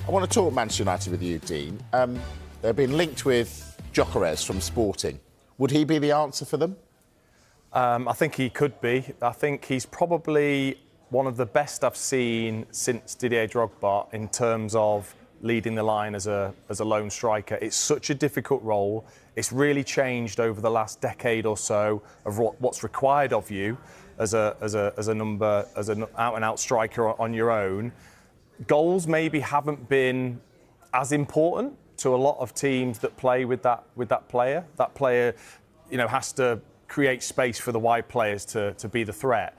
I want to talk Manchester United with you, Dean. They've been linked with Gyökeres from Sporting. Would he be the answer for them? I think he could be. I think he's probably one of the best I've seen since Didier Drogba in terms of leading the line as a lone striker. It's such a difficult role. It's really changed over the last decade or so of what's required of you as an out-and-out striker on your own. Goals maybe haven't been as important to a lot of teams that play with that player. That player, has to create space for the wide players to be the threat.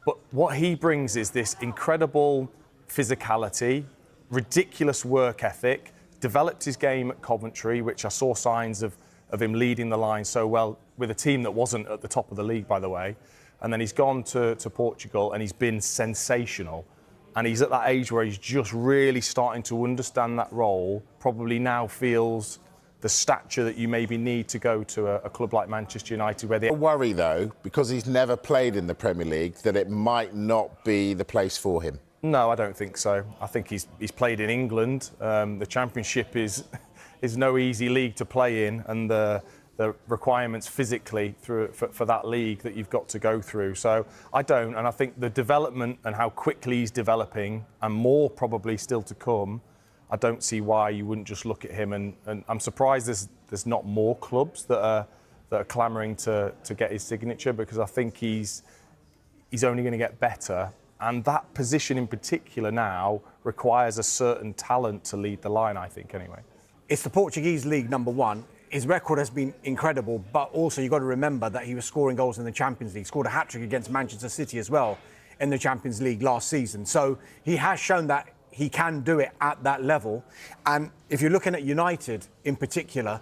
But what he brings is this incredible physicality, ridiculous work ethic, developed his game at Coventry, which I saw signs of him leading the line so well with a team that wasn't at the top of the league, by the way. And then he's gone to Portugal and he's been sensational. And he's at that age where he's just really starting to understand that role, probably now feels the stature that you maybe need to go to a club like Manchester United where they... I worry, though, because he's never played in the Premier League, that it might not be the place for him. No, I don't think so. I think he's played in England. The Championship is no easy league to play in, and the requirements physically for that league that you've got to go through. So I don't, and I think the development and how quickly he's developing, and more probably still to come, I don't see why you wouldn't just look at him. And I'm surprised there's not more clubs that are clamouring to get his signature, because I think he's only going to get better. And that position in particular now requires a certain talent to lead the line, I think, anyway. It's the Portuguese league, number one. His record has been incredible, but also you've got to remember that he was scoring goals in the Champions League, scored a hat-trick against Manchester City as well in the Champions League last season. So he has shown that he can do it at that level. And if you're looking at United in particular,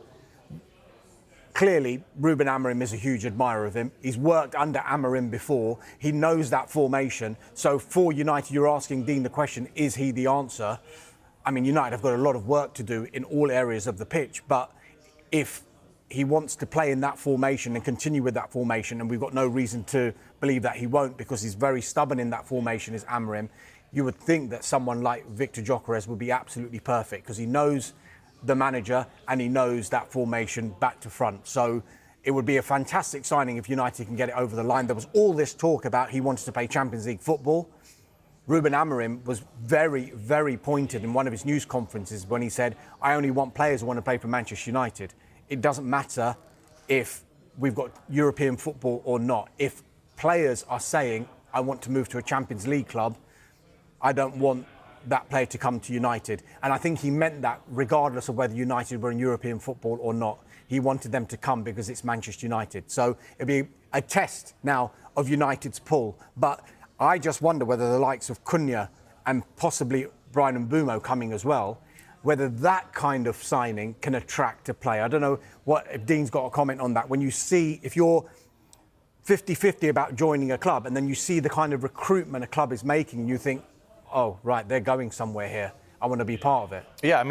clearly Ruben Amorim is a huge admirer of him. He's worked under Amorim before. He knows that formation. So for United, you're asking Dean the question, is he the answer? I mean, United have got a lot of work to do in all areas of the pitch, but if he wants to play in that formation and continue with that formation, and we've got no reason to believe that he won't, because he's very stubborn in that formation, is Amorim, you would think that someone like Victor Gyökeres would be absolutely perfect, because he knows the manager and he knows that formation back to front. So it would be a fantastic signing if United can get it over the line. There was all this talk about he wanted to play Champions League football. Ruben Amorim was very, very pointed in one of his news conferences when he said, I only want players who want to play for Manchester United. It doesn't matter if we've got European football or not. If players are saying, I want to move to a Champions League club, I don't want that player to come to United. And I think he meant that regardless of whether United were in European football or not. He wanted them to come because it's Manchester United. So it'll be a test now of United's pull. But I just wonder whether the likes of Cunha and possibly Brian Mbeumo coming as well, whether that kind of signing can attract a player. I don't know if Dean's got a comment on that. When you see, if you're 50-50 about joining a club and then you see the kind of recruitment a club is making, you think, oh, right, they're going somewhere here. I want to be part of it. Yeah, I mean,